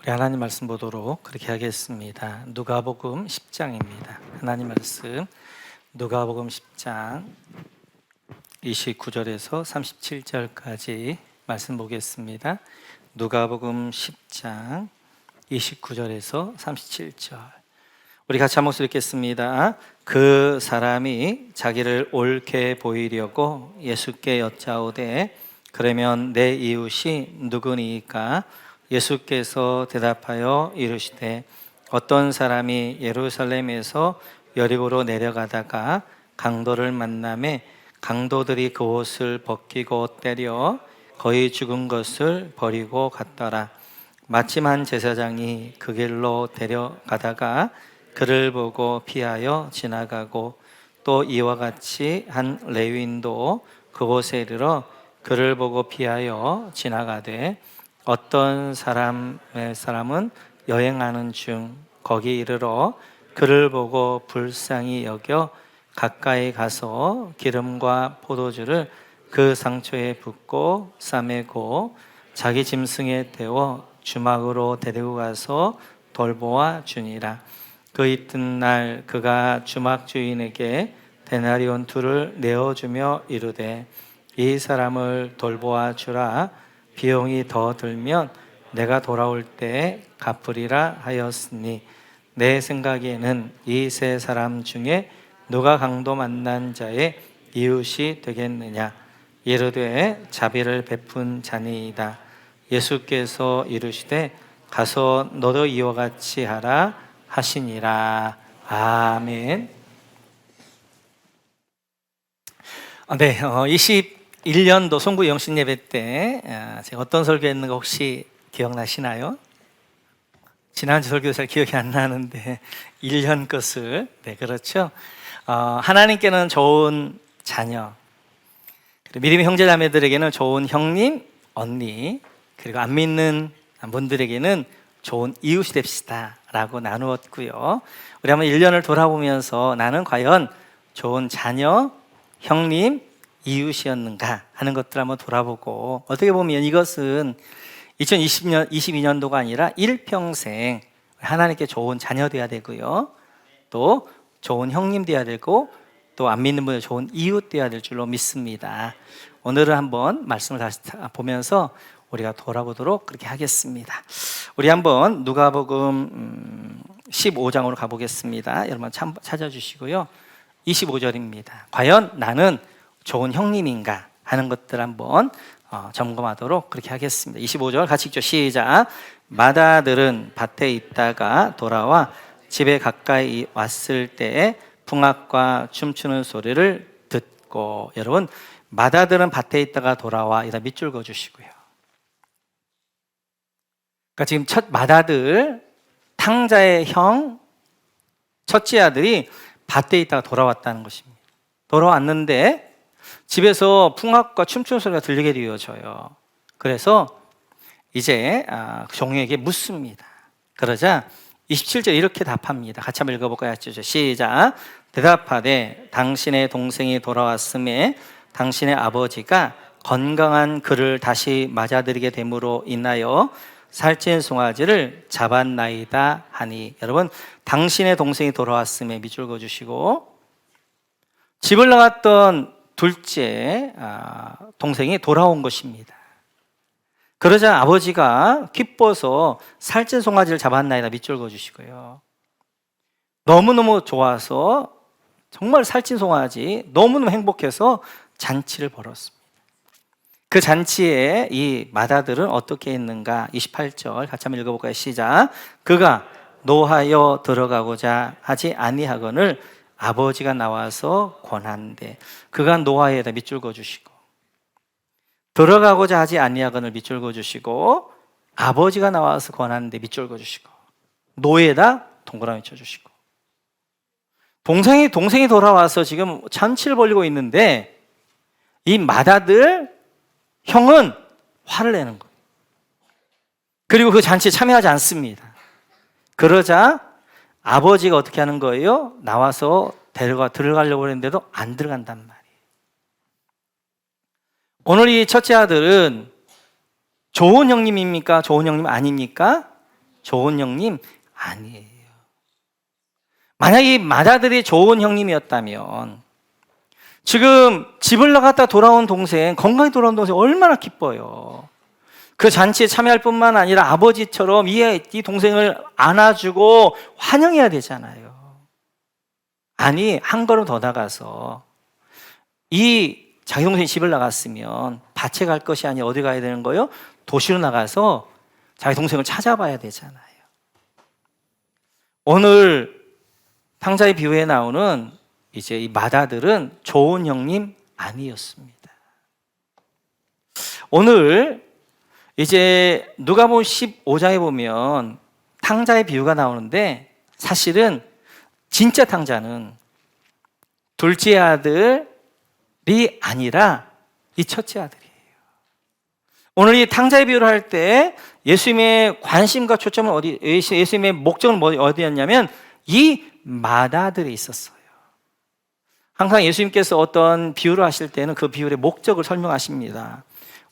우리 하나님 말씀 보도록 그렇게 하겠습니다. 누가복음 10장입니다. 하나님 말씀 누가복음 10장 29절에서 37절까지 말씀 보겠습니다. 누가복음 10장 29절에서 37절. 우리 같이 한 목소리 읽겠습니다. 그 사람이 자기를 옳게 보이려고 예수께 여짜오되 그러면 내 이웃이 누구니까? 예수께서 대답하여 이르시되 어떤 사람이 예루살렘에서 여리고로 내려가다가 강도를 만나매 강도들이 그 옷을 벗기고 때려 거의 죽은 것을 버리고 갔더라. 마침 한 제사장이 그 길로 데려가다가 그를 보고 피하여 지나가고 또 이와 같이 한 레위인도 그곳에 이르러 그를 보고 피하여 지나가되 어떤 사람은 여행하는 중 거기 이르러 그를 보고 불쌍히 여겨 가까이 가서 기름과 포도주를 그 상처에 붓고 싸매고 자기 짐승에 태워 주막으로 데리고 가서 돌보아 주니라. 그 이튿날 그가 주막 주인에게 데나리온 2를 내어주며 이르되 이 사람을 돌보아 주라. 비용이 더 들면 내가 돌아올 때 갚으리라 하였으니 내 생각에는 이 세 사람 중에 누가 강도 만난 자의 이웃이 되겠느냐. 이르되 자비를 베푼 자니이다. 예수께서 이르시되 가서 너도 이와 같이 하라 하시니라. 아멘. 21년도 송구 영신 예배 때 제가 어떤 설교했는가 혹시 기억나시나요? 지난주 설교 잘 기억이 안 나는데 1년 것을 그렇죠. 하나님께는 좋은 자녀, 그리고 믿음의 형제 자매들에게는 좋은 형님, 언니, 그리고 안 믿는 분들에게는 좋은 이웃이 됩시다 라고 나누었고요. 우리 한번 1년을 돌아보면서 나는 과연 좋은 자녀, 형님, 이웃이었는가 하는 것들 한번 돌아보고, 어떻게 보면 이것은 2022년도가 아니라 일평생 하나님께 좋은 자녀 되어야 되고요, 또 좋은 형님 되어야 되고, 또 안 믿는 분들 좋은 이웃 되어야 될 줄로 믿습니다. 오늘은 한번 말씀을 다시 보면서 우리가 돌아보도록 그렇게 하겠습니다. 우리 한번 누가복음 15장으로 가보겠습니다. 여러분 찾아주시고요. 25절입니다. 과연 나는 좋은 형님인가 하는 것들 한번 점검하도록 그렇게 하겠습니다. 25절 같이 읽죠. 시작. 마다들은 밭에 있다가 돌아와 집에 가까이 왔을 때에 풍악과 춤추는 소리를 듣고, 여러분 마다들은 밭에 있다가 돌아와 이다 밑줄 그어주시고요. 그러니까 지금 첫 마다들, 탕자의 형 첫째 아들이 밭에 있다가 돌아왔다는 것입니다. 돌아왔는데 집에서 풍악과 춤추는 소리가 들리게 되어져요. 그래서 이제 종에게 묻습니다. 그러자 27절 이렇게 답합니다. 같이 한번 읽어볼까요? 시작. 대답하되 당신의 동생이 돌아왔음에 당신의 아버지가 건강한 그를 다시 맞아들이게 됨으로 인하여 살찐 송아지를 잡았나이다 하니, 여러분 당신의 동생이 돌아왔음에 밑줄 그어주시고, 집을 나갔던 둘째 동생이 돌아온 것입니다. 그러자 아버지가 기뻐서 살찐 송아지를 잡았나이다 밑줄 그어주시고요. 너무너무 좋아서 정말 살찐 송아지 너무너무 행복해서 잔치를 벌였습니다. 그 잔치에 이 마다들은 어떻게 했는가? 28절 같이 한번 읽어볼까요? 시작. 그가 노하여 들어가고자 하지 아니하거늘 아버지가 나와서 권한대. 그가 노하여에다 밑줄 그어주시고, 들어가고자 하지 아니하거늘 밑줄 그어주시고, 아버지가 나와서 권한대 밑줄 그어주시고, 노에다 동그라미 쳐주시고, 동생이 돌아와서 지금 잔치를 벌이고 있는데 이 마다들 형은 화를 내는 거예요. 그리고 그 잔치에 참여하지 않습니다. 그러자 아버지가 어떻게 하는 거예요? 나와서 들어가려고 했는데도 안 들어간단 말이에요. 오늘 이 첫째 아들은 좋은 형님입니까? 좋은 형님 아닙니까? 좋은 형님 아니에요. 만약 이 맏아들이 좋은 형님이었다면 지금 집을 나갔다 돌아온 동생, 건강히 돌아온 동생 얼마나 기뻐요. 그 잔치에 참여할 뿐만 아니라 아버지처럼 이 동생을 안아주고 환영해야 되잖아요. 아니, 한 걸음 더 나가서 이 자기 동생이 집을 나갔으면 밭에 갈 것이 아니라 어디 가야 되는 거예요? 도시로 나가서 자기 동생을 찾아봐야 되잖아요. 오늘 탕자의 비유에 나오는 이제 이 맏아들은 좋은 형님 아니었습니다. 오늘 이제 누가복음 15장에 보면 탕자의 비유가 나오는데 사실은 진짜 탕자는 둘째 아들이 아니라 이 첫째 아들이에요. 오늘 이 탕자의 비유를 할 때 예수님의 관심과 초점은 예수님의 목적은 어디였냐면 이 맏아들에 있었어요. 항상 예수님께서 어떤 비유를 하실 때는 그 비유의 목적을 설명하십니다.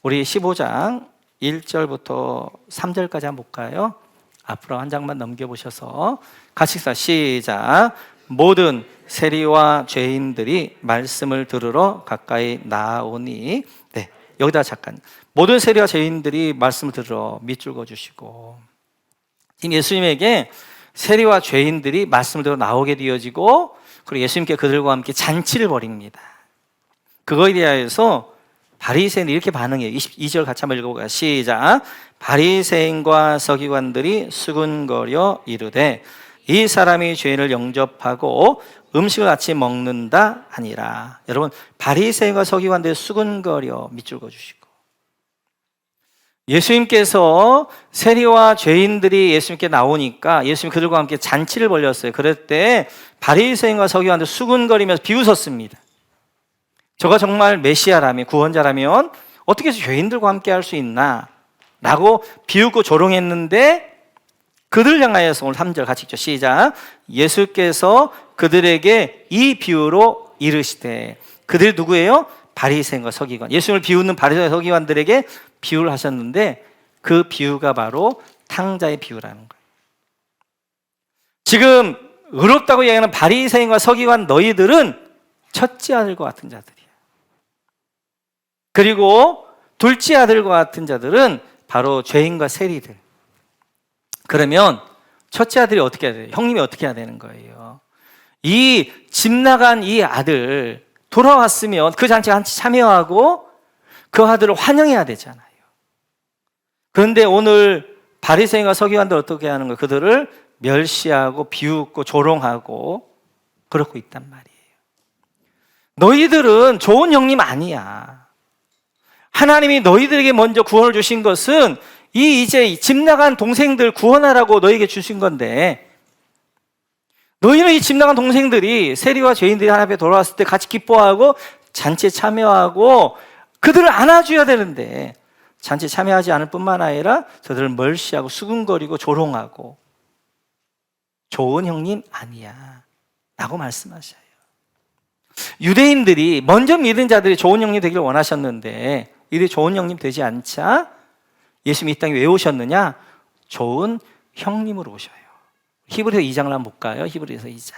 우리 15장 1절부터 3절까지 한번 볼까요? 앞으로 한 장만 넘겨보셔서 같이 시작. 모든 세리와 죄인들이 말씀을 들으러 가까이 나오니, 네, 여기다 잠깐. 모든 세리와 죄인들이 말씀을 들으러 밑줄 그어주시고, 지금 예수님에게 세리와 죄인들이 말씀을 들어 나오게 되어지고, 그리고 예수님께 그들과 함께 잔치를 벌입니다. 그거에 대하여서 바리새인이 이렇게 반응해요. 22절 같이 한번 읽어볼까요? 시작. 바리새인과 서기관들이 수군거려 이르되 이 사람이 죄인을 영접하고 음식을 같이 먹는다 하니라. 여러분, 바리새인과 서기관들이 수군거려 밑줄 그어주시고, 예수님께서 세리와 죄인들이 예수님께 나오니까 예수님 그들과 함께 잔치를 벌렸어요. 그럴 때 바리새인과 서기관들 수군거리면서 비웃었습니다. 저가 정말 메시아라면, 구원자라면 어떻게 해서 죄인들과 함께 할 수 있나? 라고 비웃고 조롱했는데, 그들 향하여서 오늘 3절 같이 읽죠. 시작. 예수께서 그들에게 이 비유로 이르시되, 그들이 누구예요? 바리새인과 서기관. 예수님을 비웃는 바리새인과 서기관들에게 비유를 하셨는데 그 비유가 바로 탕자의 비유라는 거예요. 지금 의롭다고 얘기하는 바리새인과 서기관 너희들은 첫째 아들과 같은 자들이야. 그리고 둘째 아들과 같은 자들은 바로 죄인과 세리들. 그러면 첫째 아들이 어떻게 해야 돼요? 형님이 어떻게 해야 되는 거예요? 이 집 나간 이 아들 돌아왔으면 그 잔치에 같이 참여하고 그 아들을 환영해야 되잖아요. 그런데 오늘 바리새인과 서기관들 어떻게 하는 거예요? 그들을 멸시하고 비웃고 조롱하고 그러고 있단 말이에요. 너희들은 좋은 형님 아니야. 하나님이 너희들에게 먼저 구원을 주신 것은 이제 집 나간 동생들 구원하라고 너희에게 주신 건데, 너희는 이 집 나간 동생들이 세리와 죄인들이 하나님 앞에 돌아왔을 때 같이 기뻐하고 잔치에 참여하고 그들을 안아줘야 되는데 잔치에 참여하지 않을 뿐만 아니라 저들을 멸시하고 수군거리고 조롱하고 좋은 형님 아니야 라고 말씀하셔요. 유대인들이 먼저 믿은 자들이 좋은 형님 되기를 원하셨는데 이들이 좋은 형님 되지 않자 예수님이 이 땅에 왜 오셨느냐? 좋은 형님으로 오셔요. 히브리서 2장을 한번 볼까요? 히브리서 2장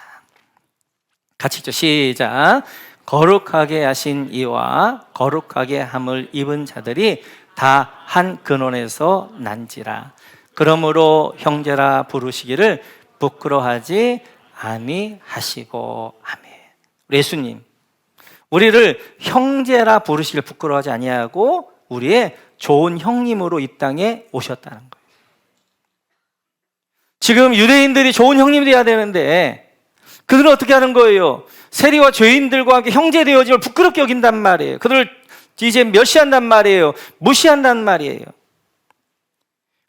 같이 읽죠. 시작. 거룩하게 하신 이와 거룩하게 함을 입은 자들이 다 한 근원에서 난지라. 그러므로 형제라 부르시기를 부끄러워하지 아니하시고. 아멘. 예수님, 우리를 형제라 부르시기를 부끄러워하지 아니하고 우리의 좋은 형님으로 이 땅에 오셨다는 거예요. 지금 유대인들이 좋은 형님이 되어야 되는데 그들은 어떻게 하는 거예요? 세리와 죄인들과 함께 형제 되어짐을 부끄럽게 여긴단 말이에요. 그들을 이제 멸시한단 말이에요. 무시한단 말이에요.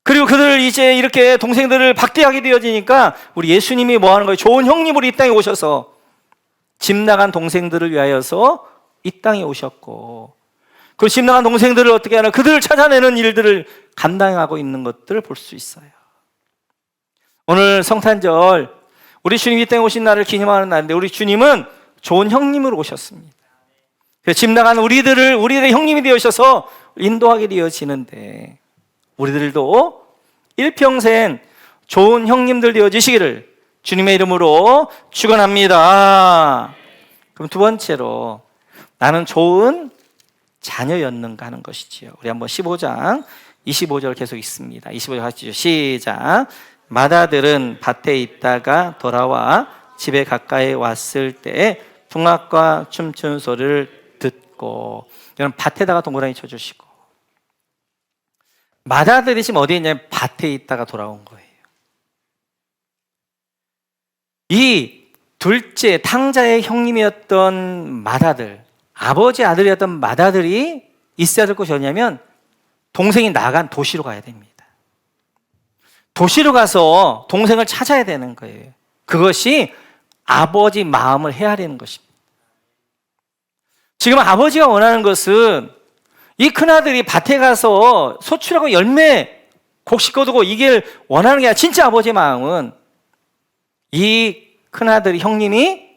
그리고 그들을 이제 이렇게 동생들을 박대하게 되어지니까 우리 예수님이 뭐 하는 거예요? 좋은 형님으로 이 땅에 오셔서 집 나간 동생들을 위하여서 이 땅에 오셨고, 그 집 나간 동생들을 어떻게 하나? 그들을 찾아내는 일들을 감당하고 있는 것들을 볼 수 있어요. 오늘 성탄절 우리 주님이 이 땅에 오신 날을 기념하는 날인데 우리 주님은 좋은 형님으로 오셨습니다. 집 나간 우리들의 형님이 되어셔서 인도하게 되어지는데 우리들도 일평생 좋은 형님들 되어지시기를 주님의 이름으로 축원합니다. 그럼 두 번째로 나는 좋은 자녀였는가 하는 것이지요. 우리 한번 15장 25절 계속 있습니다. 25절 하시죠. 시작. 맏아들은 밭에 있다가 돌아와 집에 가까이 왔을 때 풍악과 춤추는 소리를 듣고, 여러분 밭에다가 동그라미 쳐주시고, 맏아들이 지금 어디에 있냐면 밭에 있다가 돌아온 거예요. 이 둘째 탕자의 형님이었던 맏아들, 아버지 아들이었던 맏아들이 있어야 될 곳이 어디냐면 동생이 나간 도시로 가야 됩니다. 도시로 가서 동생을 찾아야 되는 거예요. 그것이 아버지 마음을 헤아리는 것입니다. 지금 아버지가 원하는 것은 이 큰아들이 밭에 가서 소출하고 열매 곡식 거두고 이게 원하는 게 아니라, 진짜 아버지의 마음은 이 큰아들이 형님이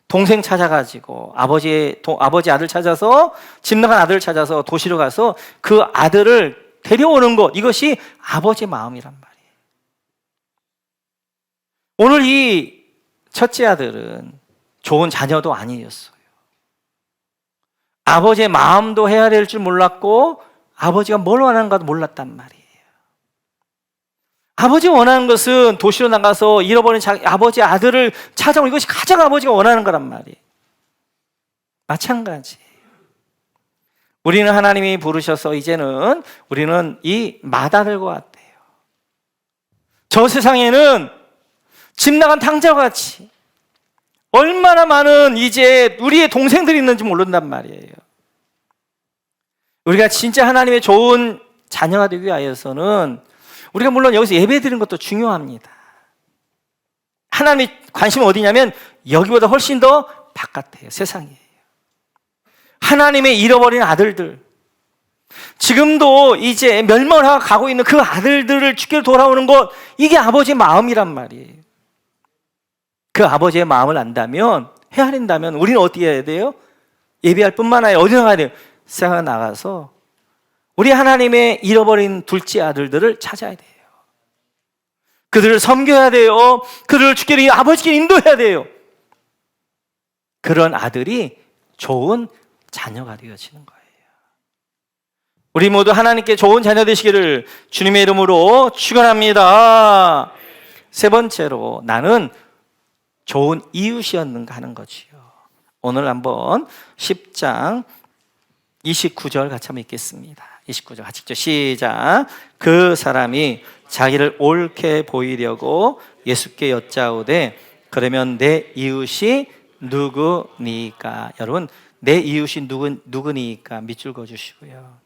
동생 찾아가지고 아버지 아들 찾아서, 집 나간 아들을 찾아서 도시로 가서 그 아들을 데려오는 것, 이것이 아버지의 마음이란 말이에요. 오늘 이 첫째 아들은 좋은 자녀도 아니었어요. 아버지의 마음도 헤아릴 줄 몰랐고 아버지가 뭘 원하는가도 몰랐단 말이에요. 아버지가 원하는 것은 도시로 나가서 잃어버린 아버지 아들을 찾아오는, 이것이 가장 아버지가 원하는 거란 말이에요. 마찬가지. 우리는 하나님이 부르셔서 이제는 우리는 이 맏아들과 같아요. 저 세상에는 집 나간 탕자와 같이 얼마나 많은 이제 우리의 동생들이 있는지 모른단 말이에요. 우리가 진짜 하나님의 좋은 자녀가 되기 위하여서는 우리가 물론 여기서 예배 드리는 것도 중요합니다. 하나님의 관심은 어디냐면 여기보다 훨씬 더 바깥이에요. 세상이에요. 하나님의 잃어버린 아들들, 지금도 이제 멸망을 하고 가고 있는 그 아들들을 주께로 돌아오는 것, 이게 아버지의 마음이란 말이에요. 그 아버지의 마음을 안다면, 헤아린다면 우리는 어떻게 해야 돼요? 예배할 뿐만 아니라 어디 나가야 돼요? 세상에 나가서 우리 하나님의 잃어버린 둘째 아들들을 찾아야 돼요. 그들을 섬겨야 돼요. 그들을 주께로, 아버지께 인도해야 돼요. 그런 아들이 좋은 자녀가 되어지는 거예요. 우리 모두 하나님께 좋은 자녀 되시기를 주님의 이름으로 축원합니다. 세 번째로 나는 좋은 이웃이었는가 하는 거지요. 오늘 한번 10장 29절 같이 한번 읽겠습니다. 29절 같이 읽죠. 시작. 그 사람이 자기를 옳게 보이려고 예수께 여짜오되 그러면 내 이웃이 누구니까? 여러분, 내 이웃이 누구니까 밑줄 그어주시고요.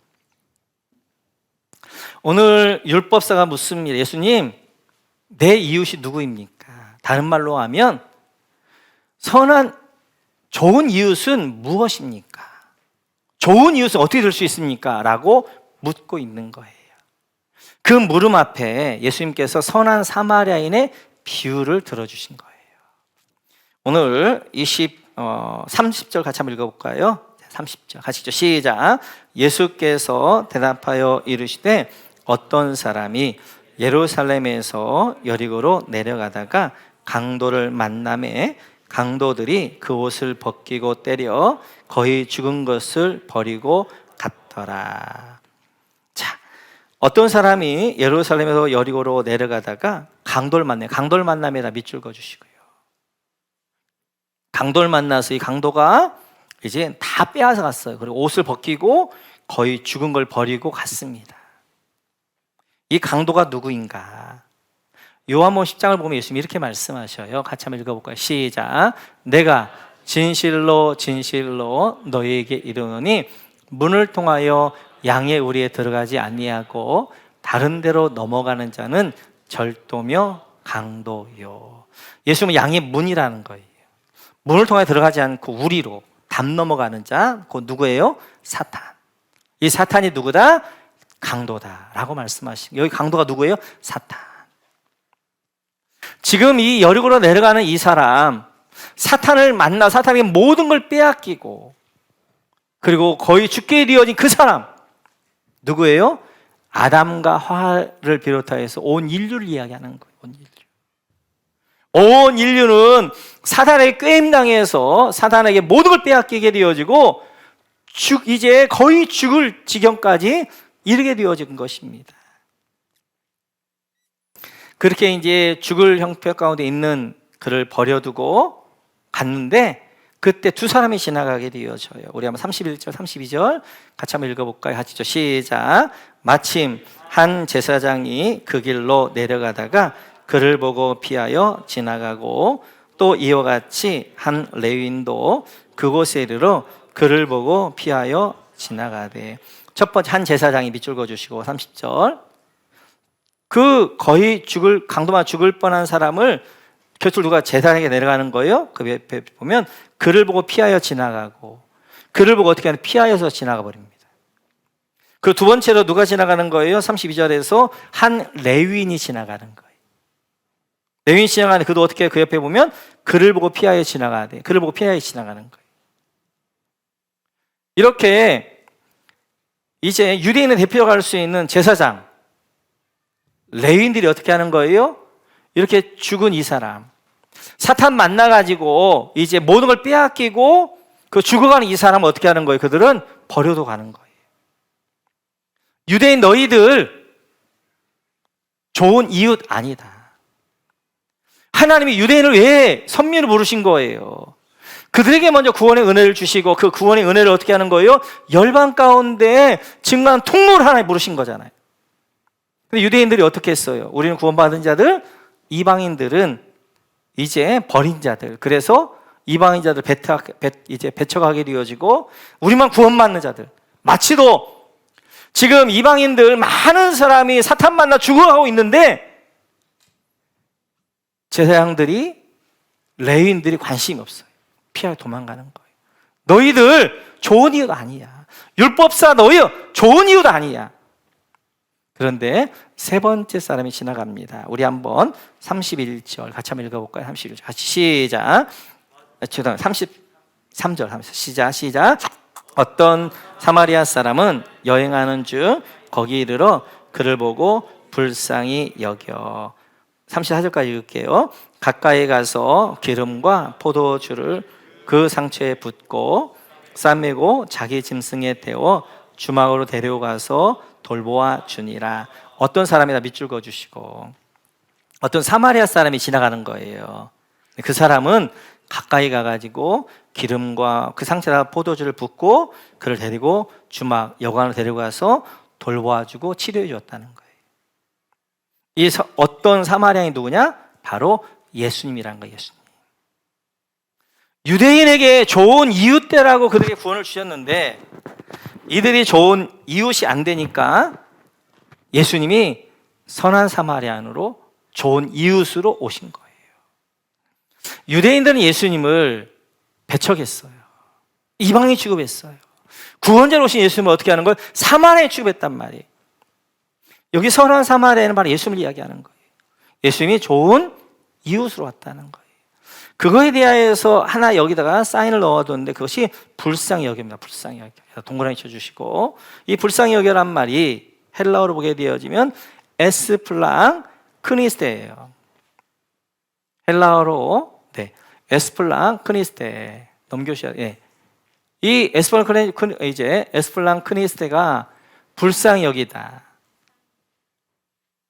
오늘 율법사가 묻습니다. 예수님, 내 이웃이 누구입니까? 다른 말로 하면 선한 좋은 이웃은 무엇입니까? 좋은 이웃은 어떻게 될 수 있습니까? 라고 묻고 있는 거예요. 그 물음 앞에 예수님께서 선한 사마리아인의 비유를 들어주신 거예요. 오늘 30절 같이 한번 읽어볼까요? 30절 가시죠. 시작. 예수께서 대답하여 이르시되 어떤 사람이 예루살렘에서 여리고로 내려가다가 강도를 만나매 강도들이 그 옷을 벗기고 때려 거의 죽은 것을 버리고 갔더라. 자, 어떤 사람이 예루살렘에서 여리고로 내려가다가 강도를 만나요. 강도를 만남에다 밑줄 그어주시고요. 강도를 만나서 이 강도가 이제 다 빼앗아 갔어요. 그리고 옷을 벗기고 거의 죽은 걸 버리고 갔습니다. 이 강도가 누구인가? 요한복음 10장을 보면 예수님이 이렇게 말씀하셔요. 같이 한번 읽어볼까요? 시작. 내가 진실로 진실로 너희에게 이르노니 문을 통하여 양의 우리에 들어가지 아니하고 다른 데로 넘어가는 자는 절도며 강도요. 예수님은 양의 문이라는 거예요. 문을 통해 들어가지 않고 우리로 담 넘어가는 자, 그건 누구예요? 사탄. 이 사탄이 누구다? 강도다라고 말씀하신. 여기 강도가 누구예요? 사탄. 지금 이 여리고로 내려가는 이 사람, 사탄을 만나 사탄에게 모든 걸 빼앗기고 그리고 거의 죽게 되어진 그 사람 누구예요? 아담과 하와를 비롯하여서 온 인류를 이야기하는 거예요. 온 인류는 사단에게 꾀임당해서 사단에게 모든 걸 빼앗기게 되어지고 이제 거의 죽을 지경까지 이르게 되어진 것입니다. 그렇게 이제 죽을 형편 가운데 있는 그를 버려두고 갔는데 그때 두 사람이 지나가게 되어져요. 우리 한번 31절, 32절 같이 한번 읽어볼까요? 하시죠. 시작. 마침 한 제사장이 그 길로 내려가다가 그를 보고 피하여 지나가고 또 이와 같이 한 레위인도 그곳에 이르러 그를 보고 피하여 지나가되. 첫 번째 한 제사장이 밑줄 그어주시고 30절 그 거의 강도만 죽을 뻔한 사람을 곁으로 누가 제사장에게 내려가는 거예요. 그 옆에 보면 그를 보고 피하여 지나가고 그를 보고 어떻게 하면 피하여서 지나가 버립니다. 그 두 번째로 누가 지나가는 거예요? 32절에서 한 레위인이 지나가는 거예요. 레위인이 지나가는데 그도 어떻게 그 옆에 보면 그를 보고 피하여 지나가야 그를 보고 피하여 지나가는 거예요. 이렇게 이제 유대인의 대표가 할 수 있는 제사장 레위인들이 어떻게 하는 거예요? 이렇게 죽은 이 사람 사탄 만나가지고 이제 모든 걸 빼앗기고 그 죽어가는 이 사람은 어떻게 하는 거예요? 그들은 버려도 가는 거예요. 유대인 너희들 좋은 이웃 아니다. 하나님이 유대인을 왜 선민으로 부르신 거예요? 그들에게 먼저 구원의 은혜를 주시고 그 구원의 은혜를 어떻게 하는 거예요? 열방 가운데 증거하는 통로를 하나님 부르신 거잖아요. 근데 유대인들이 어떻게 했어요? 우리는 구원받은 자들, 이방인들은 이제 버린 자들. 그래서 이방인 자들 이제 배척하게 되어지고 우리만 구원받는 자들. 마치도 지금 이방인들 많은 사람이 사탄 만나 죽어가고 있는데 제사장들이 레위인들이 관심이 없어요. 피하여 도망가는 거예요. 너희들 좋은 이웃 아니야. 율법사 너희 좋은 이웃 아니야. 그런데 세 번째 사람이 지나갑니다. 우리 한번 31절 같이 한번 읽어볼까요? 31절 같이 시작. 33절 시작. 어떤 사마리아 사람은 여행하는 중 거기 이르러 그를 보고 불쌍히 여겨. 34절까지 읽을게요. 가까이 가서 기름과 포도주를 그 상처에 붓고 싸매고 자기 짐승에 태워 주막으로 데려가서 돌보아 주니라. 어떤 사람이다 밑줄 그어주시고 어떤 사마리아 사람이 지나가는 거예요. 그 사람은 가까이 가가지고 기름과 그 상처에다 포도주를 붓고 그를 데리고 주막 여관으로 데려가서 돌보아주고 치료해 주었다는 거예요. 이 어떤 사마리아인이 누구냐? 바로 예수님이란 거예요. 예수님. 유대인에게 좋은 이웃되라고 그들에게 구원을 주셨는데 이들이 좋은 이웃이 안 되니까 예수님이 선한 사마리아인으로 좋은 이웃으로 오신 거예요. 유대인들은 예수님을 배척했어요. 이방인 취급했어요. 구원자로 오신 예수님을 어떻게 하는 거예요? 사마리아인 취급했단 말이에요. 여기 선한 사마리아인은 바로 예수님을 이야기하는 거예요. 예수님이 좋은 이웃으로 왔다는 거예요. 그거에 대하여서 하나 여기다가 사인을 넣어뒀는데 그것이 불쌍히 여깁니다. 불쌍히 여겨. 동그라미 쳐주시고 이 불쌍히 여겨란 말이 헬라어로 보게 되어지면 에스플랑 크니스테예요. 헬라어로 에스플랑 크니스테 넘겨주셔야 돼요. 이 에스플랑 크니스테가 불쌍히 여기다.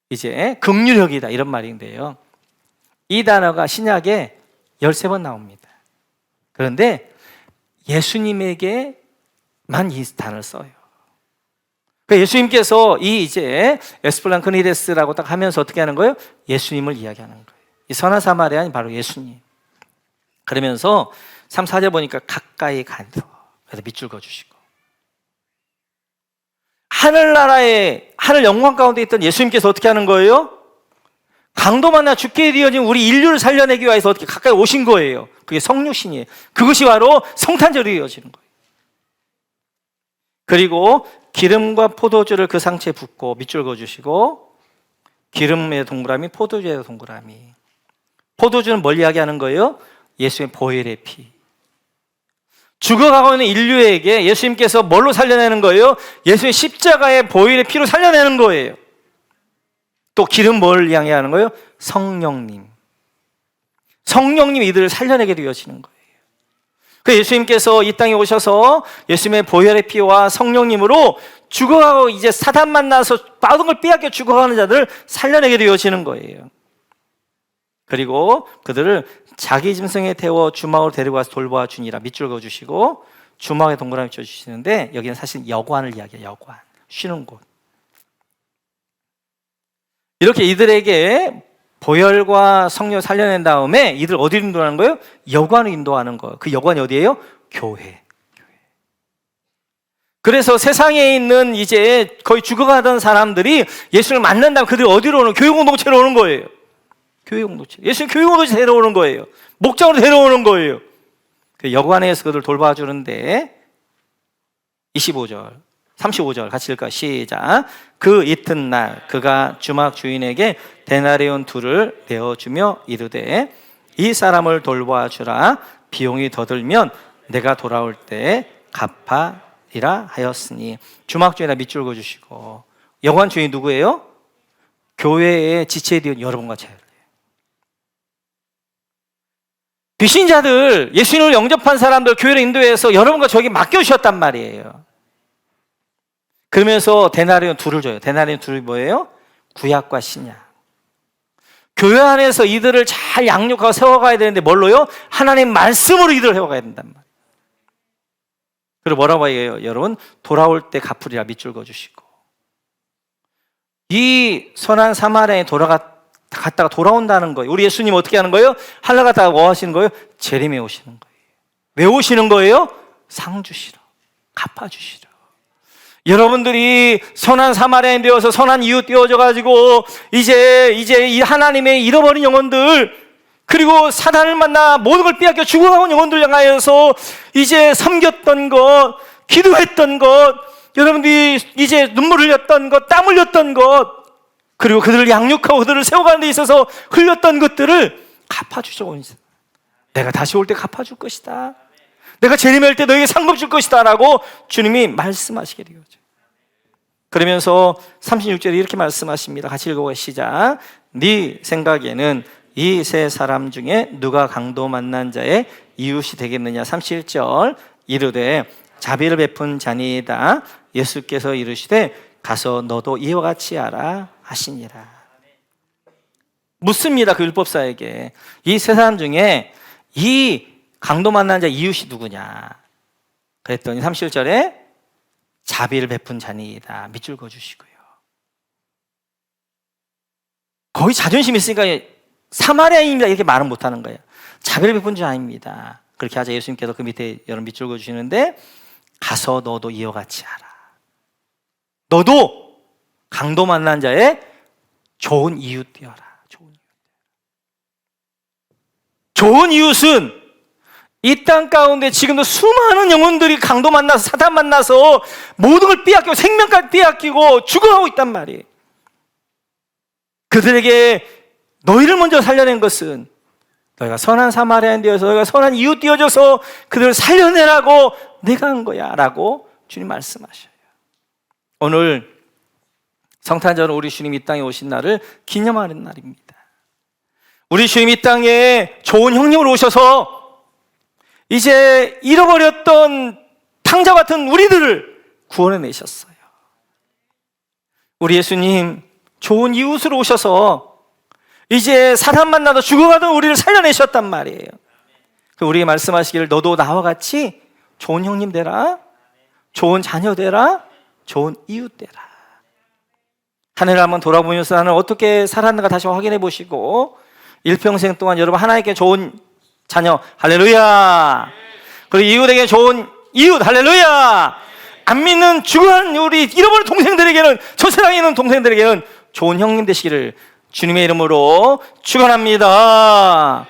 이제 긍휼히 여기다 이런 말인데요. 이 단어가 신약에 13번 나옵니다. 그런데 예수님에게만 이 단어를 써요. 그러니까 예수님께서 이 이제 에스플랑 크니데스라고 딱 하면서 어떻게 하는 거예요? 예수님을 이야기하는 거예요. 이 선한 사마리아는 바로 예수님. 그러면서 3, 4절 보니까 가까이 가서 그래서 밑줄 그어주시고 하늘나라의 하늘 영광 가운데 있던 예수님께서 어떻게 하는 거예요? 강도 만나 죽게 되어진 우리 인류를 살려내기 위해서 어떻게 가까이 오신 거예요. 그게 성육신이에요. 그것이 바로 성탄절이 이어지는 거예요. 그리고 기름과 포도주를 그 상처에 붓고 밑줄 그어주시고 기름의 동그라미, 포도주의 동그라미. 포도주는 뭘 이야기하는 거예요? 예수의 보혈의 피. 죽어가고 있는 인류에게 예수님께서 뭘로 살려내는 거예요? 예수님 십자가의 보혈의 피로 살려내는 거예요. 또 기름 뭘 향해 하는 거예요? 성령님. 성령님이 이들을 살려내게 되어지는 거예요. 그 예수님께서 이 땅에 오셔서 예수님의 보혈의 피와 성령님으로 죽어가고 이제 사단 만나서 모든 걸 빼앗겨 죽어가는 자들을 살려내게 되어지는 거예요. 그리고 그들을 자기 짐승에 태워 주막으로 데리고 와서 돌보아 주니라. 밑줄 그어주시고 주막에 동그라미 쳐주시는데 여기는 사실 여관을 이야기해요. 여관, 쉬는 곳. 이렇게 이들에게 보혈과 성령 살려낸 다음에 이들 어디로 인도하는 거예요? 여관을 인도하는 거예요. 그 여관이 어디예요? 교회. 그래서 세상에 있는 이제 거의 죽어가던 사람들이 예수를 만난다면 그들이 어디로 오는? 교회 공동체로 오는 거예요. 교회 공동체. 예수님 교회 공동체 데려오는 거예요. 목장으로 데려오는 거예요. 그 여관에서 그들을 돌봐주는데 25절, 35절 같이 읽을까요? 시작. 그 이튿날 그가 주막 주인에게 데나리온 둘을 내어주며 이르되 이 사람을 돌봐주라. 비용이 더 들면 내가 돌아올 때 갚아리라 하였으니. 주막 주인이라 밑줄 그어주시고 여관 주인이 누구예요? 교회의 지체에 대한 여러분과 저예요. 귀신자들, 예수님을 영접한 사람들 교회를 인도해서 여러분과 저에게 맡겨주셨단 말이에요. 그러면서 데나리온 둘을 줘요. 데나리온 둘이 뭐예요? 구약과 신약. 교회 안에서 이들을 잘 양육하고 세워가야 되는데 뭘로요? 하나님 말씀으로 이들을 세워가야 된단 말이에요. 그리고 뭐라고 해요? 여러분, 돌아올 때 갚으리라. 밑줄 그어주시고. 이 선한 사마리아에 갔다가 돌아온다는 거예요. 우리 예수님 어떻게 하는 거예요? 하늘 갔다가 뭐 하시는 거예요? 재림에 오시는 거예요. 왜 오시는 거예요? 상 주시러, 갚아주시러. 여러분들이 선한 사마리아인 되어서 선한 이웃 되어져 가지고 이제 이 하나님의 잃어버린 영혼들, 그리고 사단을 만나 모든 걸 빼앗겨 죽어가는 영혼들 향하여서 이제 섬겼던 것, 기도했던 것, 여러분들이 이제 눈물 흘렸던 것, 땀 흘렸던 것, 그리고 그들을 양육하고 그들을 세워가는 데 있어서 흘렸던 것들을 갚아주시고, 내가 다시 올 때 갚아줄 것이다, 내가 재림에 올 때 너에게 상급 줄 것이다 라고 주님이 말씀하시게 되죠. 그러면서 36절에 이렇게 말씀하십니다. 같이 읽어보겠습니다. 시작. 네 생각에는 이 세 사람 중에 누가 강도 만난 자의 이웃이 되겠느냐. 37절. 이르되 자비를 베푼 자니이다. 예수께서 이르시되 가서 너도 이와 같이 하라 하시니라. 묻습니다. 그 율법사에게 이 세 사람 중에 이 강도 만난 자 이웃이 누구냐. 그랬더니 37절에 자비를 베푼 자니이다. 밑줄 그어주시고요. 거의 자존심이 있으니까 사마리아인입니다 이렇게 말은 못하는 거예요. 자비를 베푼 자입니다. 그렇게 하자 예수님께서 그 밑에 여러분 밑줄 그어주시는데 가서 너도 이와 같이 하라. 너도 강도 만난 자의 좋은 이웃 되어라. 좋은 이웃은 이 땅 가운데 지금도 수많은 영혼들이 강도 만나서 사단 만나서 모든 걸 빼앗기고 생명까지 빼앗기고 죽어가고 있단 말이에요. 그들에게 너희를 먼저 살려낸 것은 너희가 선한 사마리아인 되어서 너희가 선한 이웃 되어져서 그들을 살려내라고 내가 한 거야 라고 주님 말씀하셔요. 오늘 성탄절은 우리 주님 이 땅에 오신 날을 기념하는 날입니다. 우리 주님 이 땅에 좋은 형님으로 오셔서 이제 잃어버렸던 탕자 같은 우리들을 구원해내셨어요. 우리 예수님 좋은 이웃으로 오셔서 이제 사단 만나도 죽어가던 우리를 살려내셨단 말이에요. 우리에게 말씀하시기를 너도 나와 같이 좋은 형님 되라, 좋은 자녀 되라, 좋은 이웃 되라. 하늘을 한번 돌아보면서 나는 어떻게 살았는가 다시 확인해 보시고 일평생 동안 여러분 하나님께 좋은 자녀 할렐루야, 그리고 이웃에게 좋은 이웃 할렐루야, 안 믿는 죽어간 우리 잃어버린 동생들에게는, 저 세상에 있는 동생들에게는 좋은 형님 되시기를 주님의 이름으로 축원합니다.